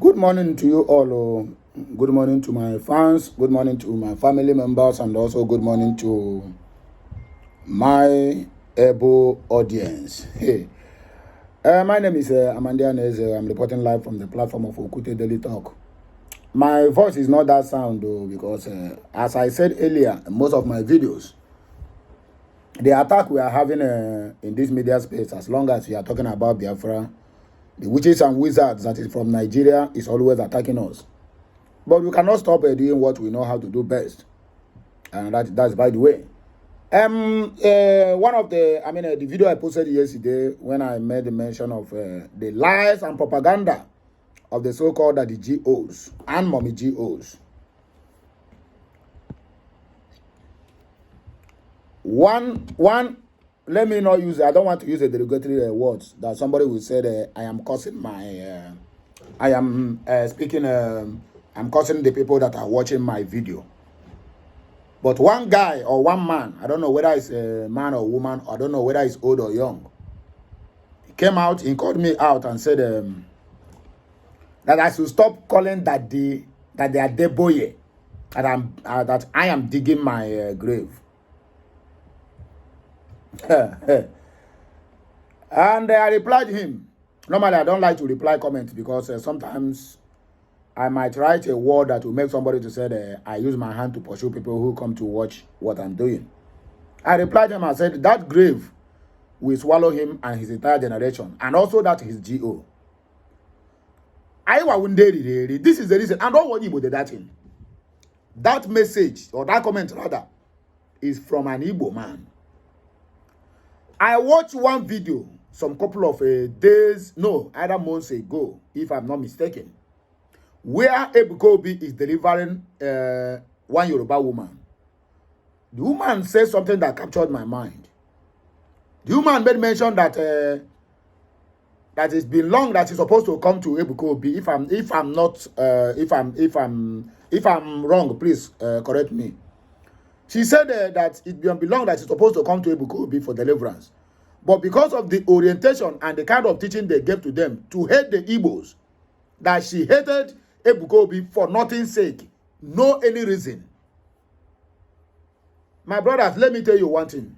Good morning to you all. Good morning to my fans. Good morning to my family members, and also good morning to my able audience. Hey, my name is Amandia Neze. I'm reporting live from the platform of Okute Daily Talk. My voice is not that sound though, because as I said earlier, in most of my videos, the attack we are having in this media space, as long as we are talking about Biafra, the witches and wizards that is from Nigeria is always attacking us. But we cannot stop doing what we know how to do best. And that's by the way. One of the video I posted yesterday when I made the mention of the lies and propaganda of the so-called the GOs and mommy GOs. One, let me not use, I don't want to use the derogatory words that somebody will say I am cursing I'm cursing the people that are watching my video. But one guy or one man, I don't know whether it's a man or woman, I don't know whether it's old or young, he came out, he called me out and said that I should stop calling that they are deboye, that I am digging my grave. And I replied to him. Normally, I don't like to reply comments because sometimes I might write a word that will make somebody to say that I use my hand to pursue people who come to watch what I'm doing. I replied to him and said that grave will swallow him and his entire generation, and also that his GO. This is the reason. And don't worry about that thing. That message, or that comment rather, is from an Igbo man. I watched one video some couple of days, no, either months ago, if I'm not mistaken, where Ebukobi is delivering one Yoruba woman. The woman said something that captured my mind. The woman made mention that that it's been long that she's supposed to come to Ebukobi. If I'm wrong, please correct me. She said that it belonged that she's supposed to come to Hypocrisy for deliverance. But because of the orientation and the kind of teaching they gave to them to hate the Igbos, that she hated Hypocrisy for nothing's sake, no any reason. My brothers, let me tell you one thing.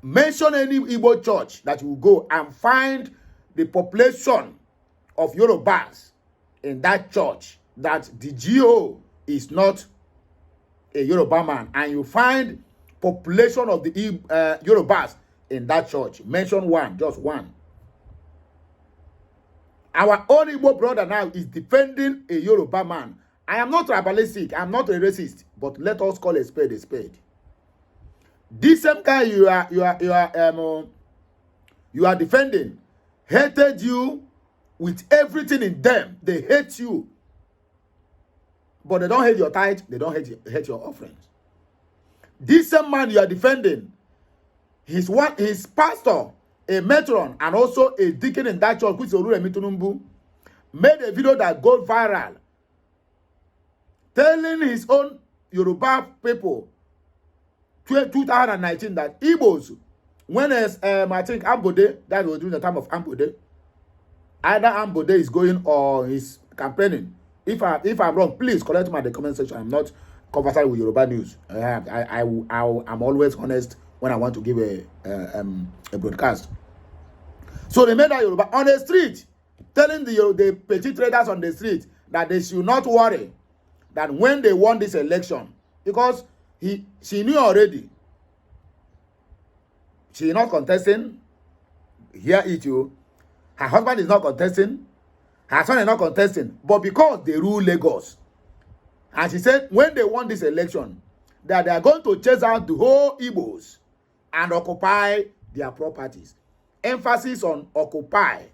Mention any Igbo church that you will go and find the population of Yorubas in that church, that the GO is not a Yoruba man, and you find population of the Yorubas in that church. Mention one, just one. Our own Igbo brother now is defending a Yoruba man. I am not tribalistic, I am not a racist, but let us call a spade a spade. This same guy you are defending hated you with everything in them. They hate you. But they don't hate your tithe, they don't hate your offerings. This same man you are defending, his pastor, a matron, and also a deacon in that church, which is Orure Mitunumbu, made a video that goes viral, telling his own Yoruba people, 2019, that Igbos, when I think Ambode, that was during the time of Ambode, either Ambode is going or he's campaigning. If I'm wrong, please correct me in the comment section. I'm not conversant with Yoruba news. I'm always honest when I want to give a broadcast. So they made that Yoruba on the street, telling the petty traders on the street that they should not worry, that when they won this election, because she knew already, she is not contesting. Hear it, you. Her husband is not contesting. Her son is not contesting, but because they rule Lagos. And she said when they won this election, that they are going to chase out the whole Igbos and occupy their properties. Emphasis on occupy.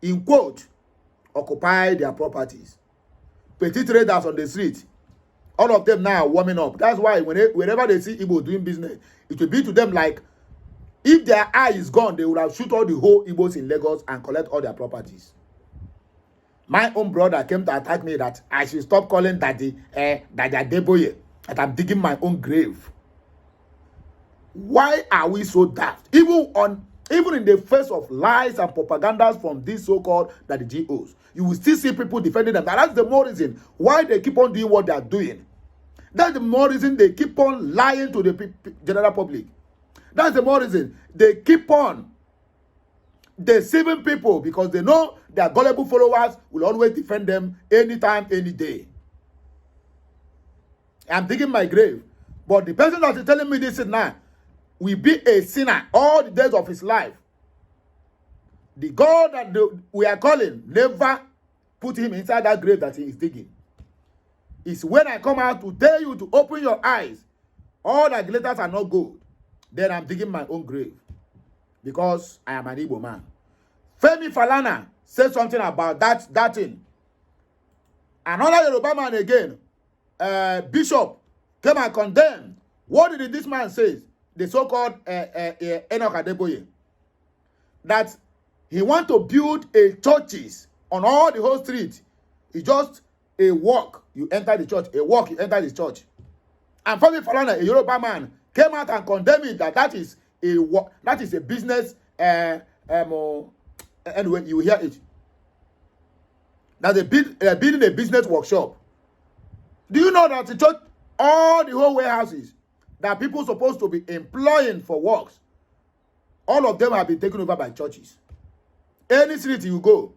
In quote, occupy their properties. Petty traders on the street, all of them now are warming up. That's why whenever they see Igbo doing business, it will be to them like if their eye is gone, they would have shoot all the whole Igbos in Lagos and collect all their properties. My own brother came to attack me that I should stop calling Daddy Deboye, that I'm digging my own grave. Why are we so daft? Even on Even in the face of lies and propagandas from these so-called that the GOs, you will still see people defending them. And that's the more reason why they keep on doing what they are doing. That's the more reason they keep on lying to the general public. That's the more reason they keep on deceiving people, because they know their gullible followers will always defend them anytime, any day. I'm digging my grave. But the person that is telling me this now will be a sinner all the days of his life. The God that we are calling never put him inside that grave that he is digging. It's when I come out to tell you to open your eyes, all the glitters are not gold, then I'm digging my own grave, because I am an Igbo man. Femi Falana said something about that thing. Another Yoruba man again, Bishop, came and condemned. What did this man say? The so-called Enoch Adeboye, that he want to build a churches on all the whole street. It's just a walk, you enter the church. A walk, you enter the church. And Femi Falana, a Yoruba man, came out and condemned it, that is a business. Anyway, you hear it. That they're building a business workshop. Do you know that the church, all the whole warehouses that people supposed to be employing for works, all of them have been taken over by churches. Any street you go,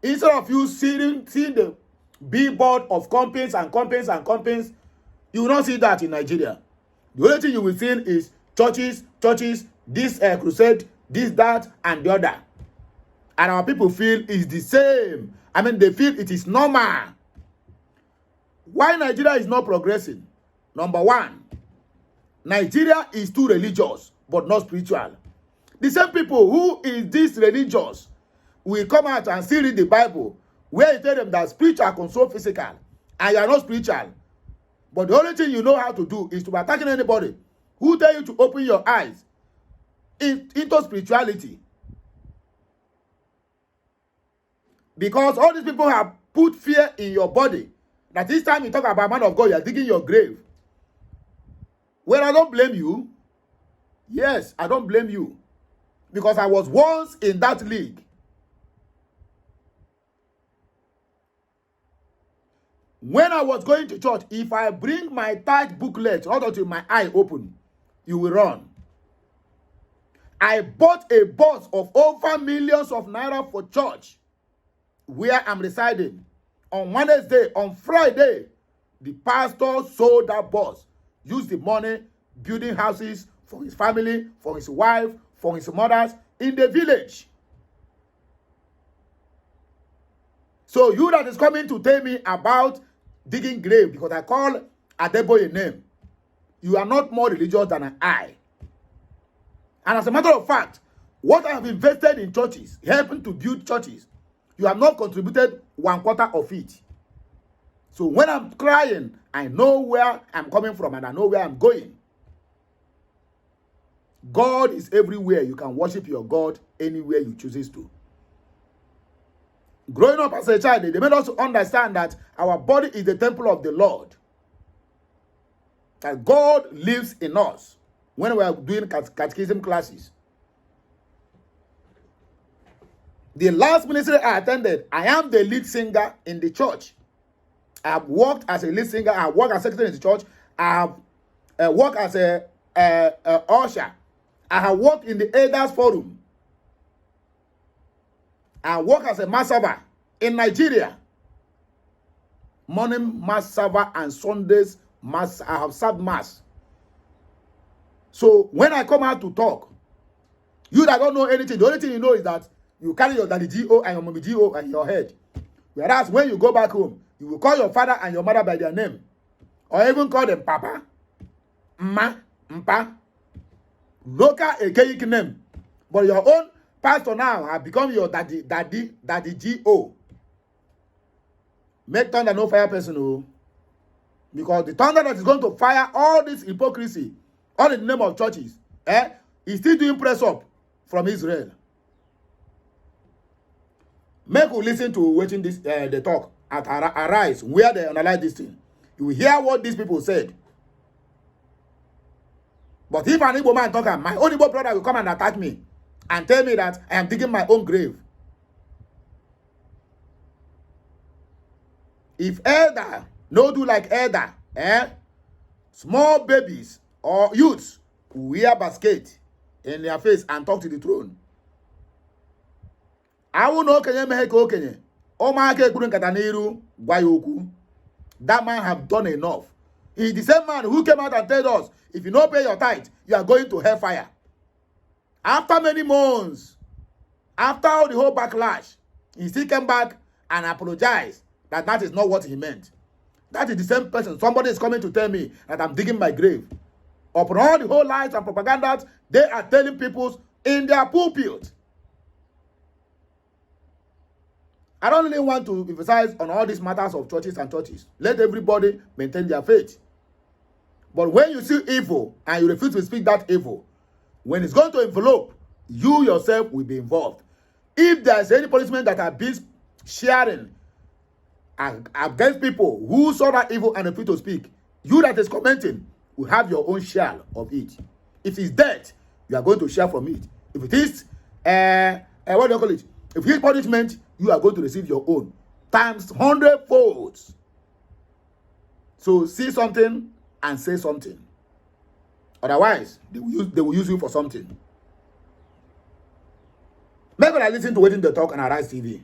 instead of you seeing the billboard of companies, you will not see that in Nigeria. The only thing you will see is churches, this crusade, this, that, and the other. And our people feel it's the same. I mean, they feel it is normal. Why Nigeria is not progressing? Number one, Nigeria is too religious, but not spiritual. The same people who is this religious will come out and still read the Bible, where you tell them that spiritual control physical, and you are not spiritual. But the only thing you know how to do is to be attacking anybody who tell you to open your eyes into spirituality. Because all these people have put fear in your body, that this time you talk about man of God, you are digging your grave. Well, I don't blame you. Yes, I don't blame you. Because I was once in that league. When I was going to church, if I bring my tithe booklet out until my eye open, you will run. I bought a bus of over millions of naira for church, where I'm residing. On Wednesday, on Friday, the pastor sold that bus, used the money, building houses for his family, for his wife, for his mothers in the village. So you that is coming to tell me about digging grave because I call Adeboye a name, you are not more religious than I. And as a matter of fact, what I have invested in churches, helping to build churches, you have not contributed 1/4 of it. So when I'm crying, I know where I'm coming from and I know where I'm going. God is everywhere. You can worship your God anywhere you choose to. Growing up as a child, they made us understand that our body is the temple of the Lord. That God lives in us when we are doing catechism classes. The last ministry I attended, I am the lead singer in the church. I have worked as a lead singer. I have worked as secretary in the church. I have worked as a usher. I have worked in the elders forum. I work as a mass server in Nigeria. Morning mass server and Sundays mass. I have served mass. So when I come out to talk, you that don't know anything, the only thing you know is that you carry your daddy G.O. and your mommy G.O. in your head. Whereas when you go back home, you will call your father and your mother by their name. Or even call them Papa, Ma, Mpa. Local archaic name. But your own pastor now have become your daddy G.O. Make thunder no fire person, oh. Because the thunder that is going to fire all this hypocrisy, all in the name of churches, is still doing press up from Israel. Make you listen to watching this the talk at Arise, where they analyze this thing. You will hear what these people said. But if an Igbo man talk, my own Igbo brother will come and attack me. and tell me that I am digging my own grave. If elder no do like elder, small babies or youths who wear basket in their face and talk to the throne. I will know Kenya Meheke Okenye. Omake Kurun Kataniru Guayoku. That man have done enough. He is the same man who came out and told us, if you don't pay your tithe, you are going to hellfire. After many months, after all the whole backlash, he still came back and apologized that that is not what he meant. That is the same person. Somebody is coming to tell me that I'm digging my grave. Upon all the whole lies and propaganda they are telling people in their pulpit. I don't really want to emphasize on all these matters of churches and churches. Let everybody maintain their faith. But when you see evil and you refuse to speak that evil, when it's going to envelope, you yourself will be involved. If there's any punishment that have been sharing against people who saw that evil and refuse to speak, you that is commenting will have your own share of it. If it's death, you are going to share from it. If it is, what do you call it? If it is punishment, you are going to receive your own times 100-fold. So see something and say something. Otherwise, they will use you for something. Maybe I listen to Waiting the Talk and Arise TV.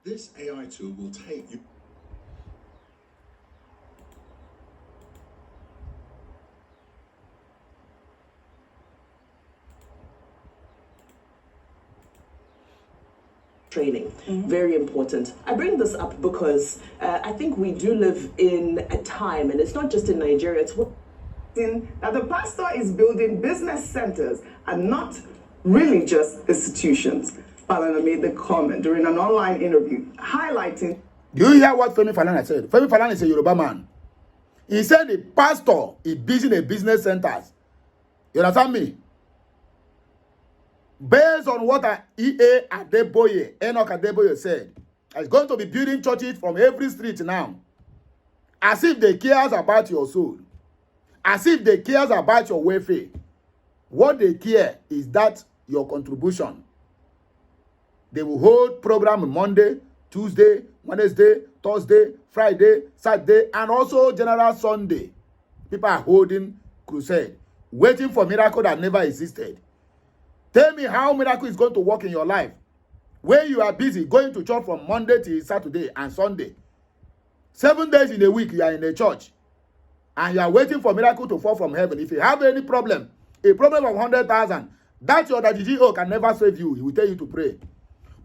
This AI tool will take you. Training, very important. I bring this up because I think we do live in a time, and it's not just in Nigeria, it's that the pastor is building business centers and not religious institutions. Falana made the comment during an online interview highlighting. Do you hear what Femi Falana said? Femi Falana is a Yoruba man. He said the pastor is building a business centers. You understand me? Based on what E.A. Adeboye, Enoch Adeboye said, it's going to be building churches from every street now. As if they cares about your soul. As if they cares about your welfare. What they care is that your contribution. They will hold program Monday, Tuesday, Wednesday, Thursday, Friday, Saturday, and also General Sunday. People are holding crusade, waiting for miracle that never existed. Tell me how miracle is going to work in your life when you are busy going to church from Monday till Saturday and Sunday. 7 days in a week you are in the church and you are waiting for miracle to fall from heaven. If you have any problem, a problem of 100,000, that your GGO can never save you. He will tell you to pray.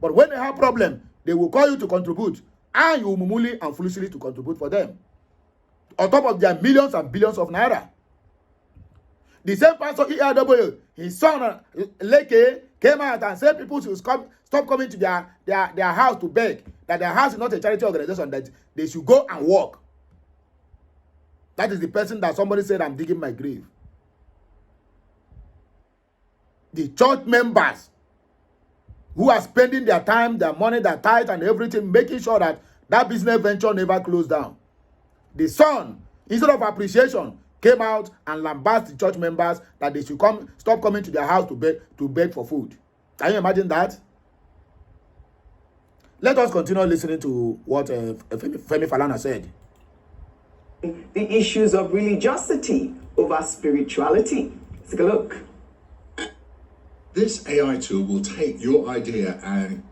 But when they have problem, they will call you to contribute, and you will mumuli and foolishly to contribute for them. On top of their millions and billions of naira. The same pastor E.R.W., his son Leke, came out and said people should stop coming to their house to beg, that their house is not a charity organization, that they should go and work. That is the person that somebody said, I'm digging my grave. The church members who are spending their time, their money, their tithe and everything, making sure that that business venture never closed down. The son, instead of appreciation, came out and lambasted the church members that they should stop coming to their house to beg for food. Can you imagine that? Let us continue listening to what Femi Falana said. The issues of religiosity over spirituality. Let's take a look. This AI tool will take your idea and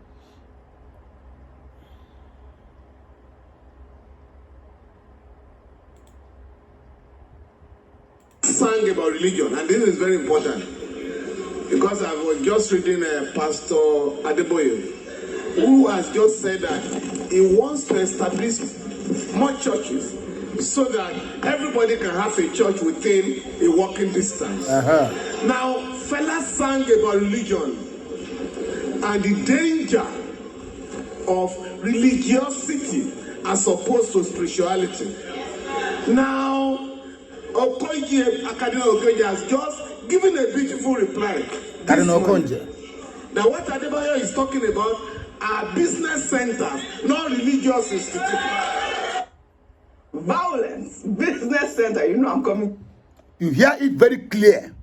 sang about religion, and this is very important because I was just reading Pastor Adeboye, who has just said that he wants to establish more churches so that everybody can have a church within a walking distance. Now, fella sang about religion and the danger of religiosity as opposed to spirituality. Now, Academic Okonje has just given a beautiful reply. Now, what Adebayo is talking about are business centers, not religious institutions. Violence, business center, you know I'm coming. You hear it very clear.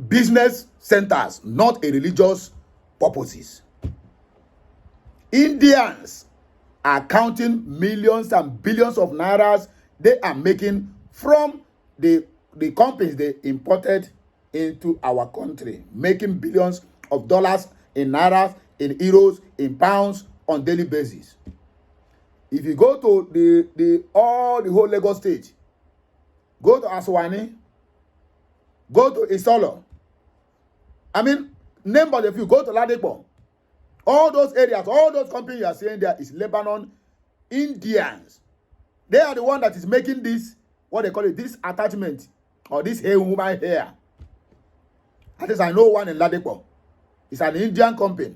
business centers, not a religious purposes. Indians are counting millions and billions of nairas they are making from the companies they imported into our country, making billions of dollars in nairas, in euros, in pounds on daily basis. If you go to the whole Lagos state, go to Aswani, go to Isolo, I mean, name but a few, go to Ladepo. All those areas, all those companies you are seeing there is Lebanon Indians. They are the one that is making this, what they call it, this attachment or this hair woman hair. At least I know one in Ladepo. It's an Indian company.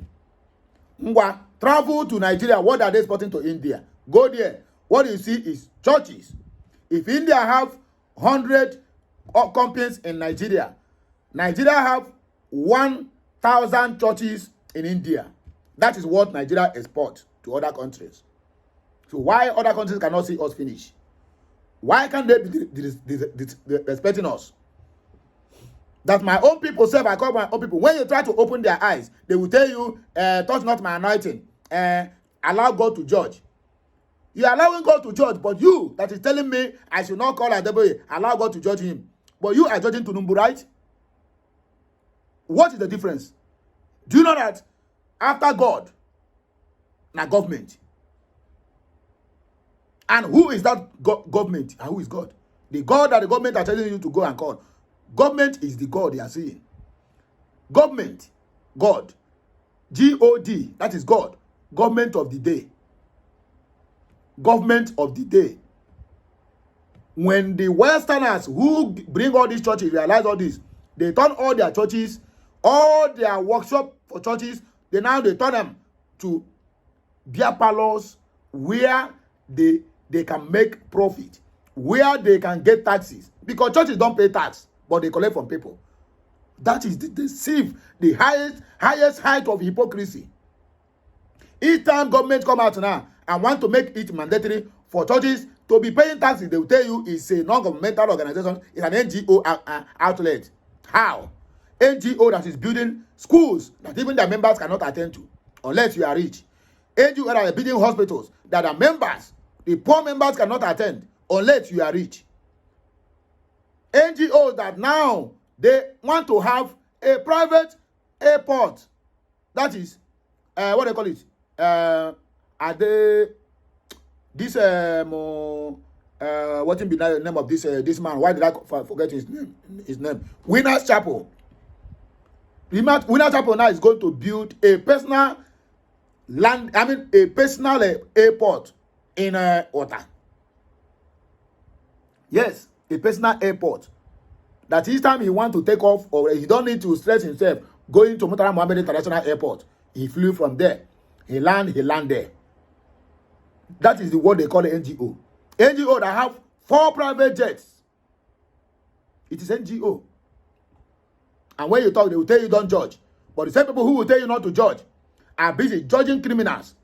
Ngwa, travel to Nigeria. What are they exporting to India? Go there. What you see is churches. If India have 100 companies in Nigeria, Nigeria have 1,000 churches in India. That is what Nigeria exports to other countries. So why other countries cannot see us finish? Why can't they be respecting us? That my own people say, I call my own people. When you try to open their eyes, they will tell you, touch not my anointing. Allow God to judge. You are allowing God to judge, but you that is telling me I should not call Adeboye, allow God to judge him. But you are judging Tunumbu, right? What is the difference? Do you know that after God, now government? And who is that government? And who is God? The God that the government are telling you to go and call. Government is the God they are seeing. Government, God. G-O-D, that is God. Government of the day. Government of the day. When the Westerners who bring all these churches realize all this, they turn all their churches, all their workshop for churches, they turn them to beer parlors where they can make profit, where they can get taxes. Because churches don't pay tax, but they collect from people. That is the deceive, the highest height of hypocrisy. Each time government come out now and want to make it mandatory for churches to be paying taxes, they will tell you it's a non-governmental organization, it's an NGO outlet. How? NGO that is building schools that even their members cannot attend to unless you are rich. NGO that are building hospitals that are members, the poor members cannot attend unless you are rich. NGOs that now they want to have a private airport. That is what they call it. Are they this what will be the name of this man? Why did I forget his name? Winners Chapel. Winners Chapel now is going to build a personal a personal airport in water. Yes, a personal airport. That each time he want to take off, or he don't need to stress himself going to Murtala Mohammed International Airport. He flew from there. He land there. That is what they call the NGO. NGO that have 4 private jets. It is NGO. And when you talk, they will tell you don't judge. But the same people who will tell you not to judge are busy judging criminals,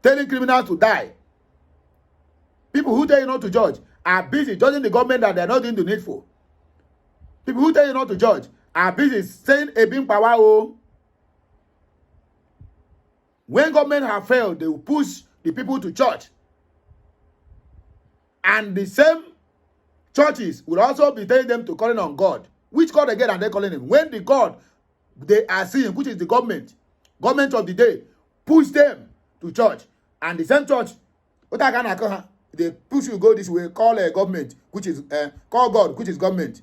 telling criminals to die. People who tell you not to judge are busy judging the government that they are not doing the needful. People who tell you not to judge are busy saying a being power. Oh. When government have failed, they will push the people to church. And the same churches will also be telling them to calling on God. Which God again are they calling him? When the God they are seeing, which is the government of the day, push them to church. And the same church, they push you go this way, call a government, which is call God, which is government.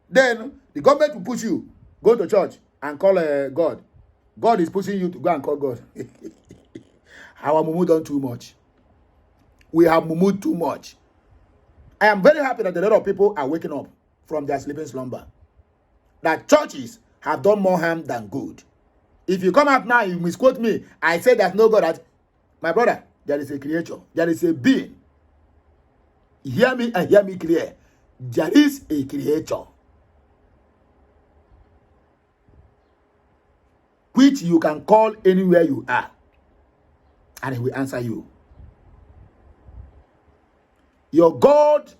Then the government will push you, go to church and call God. God is pushing you to go and call God. Our mumu done too much. We have mumu too much. I am very happy that a lot of people are waking up from their sleeping slumber. That churches have done more harm than good. If you come out now, you misquote me. I say there's no God. My brother, there is a creator. There is a being. Hear me and hear me clear. There is a creator. Which you can call anywhere you are. And he will answer you. Your God,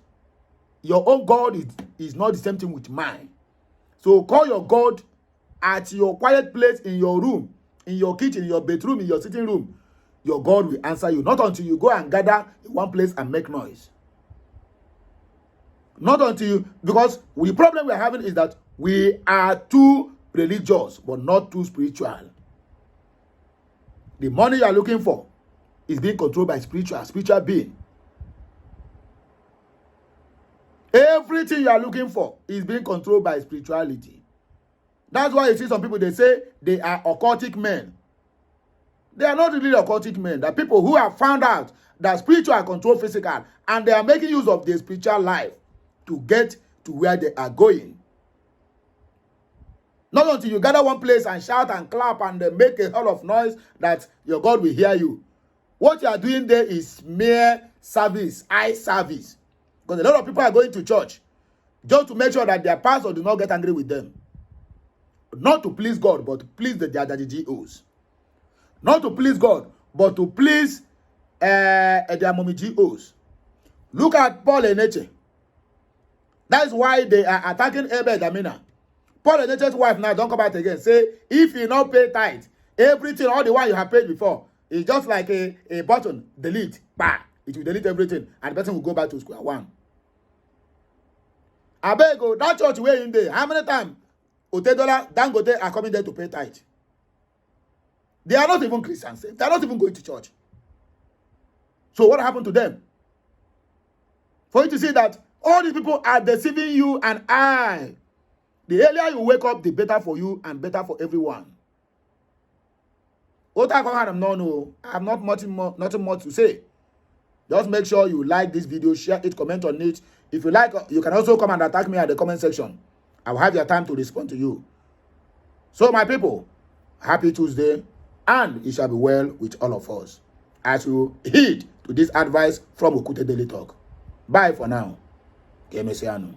your own God is not the same thing with mine. So call your God at your quiet place, in your room, in your kitchen, in your bedroom, in your sitting room. Your God will answer you. Not until you go and gather in one place and make noise. Not until you, because the problem we're having is that we are too religious, but not too spiritual. The money you are looking for is being controlled by spiritual being. Everything you are looking for is being controlled by spirituality. That's why you see some people, they say they are occultic men. They are not really occultic men. They are people who have found out that spiritual control physical, and they are making use of their spiritual life to get to where they are going. Not until you gather one place and shout and clap and make a lot of noise that your God will hear you. What you are doing there is mere service, eye service. Because a lot of people are going to church just to make sure that their pastor do not get angry with them. Not to please God, but to please the GOs. Not to please God, but to please their mommy GOs. Look at Paul and Eneche. That's why they are attacking Abel Damina. Paul and Eneche's wife now don't come out again. Say, if you not pay tithe, everything, all the one you have paid before, is just like a button, delete, bah. It will delete everything, and the person will go back to square one. I beg you, that church where in there, how many times Otedola, Dangote are coming there to pay tithe? They are not even Christians. They are not even going to church. So what happened to them? For you to see that all these people are deceiving you and I. The earlier you wake up, the better for you and better for everyone. I have nothing more to say. Just make sure you like this video, share it, comment on it. If you like, you can also come and attack me at the comment section. I will have your time to respond to you. So my people, happy Tuesday, and it shall be well with all of us as you heed to this advice from Okute Daily Talk. Bye for now. Kemesiano.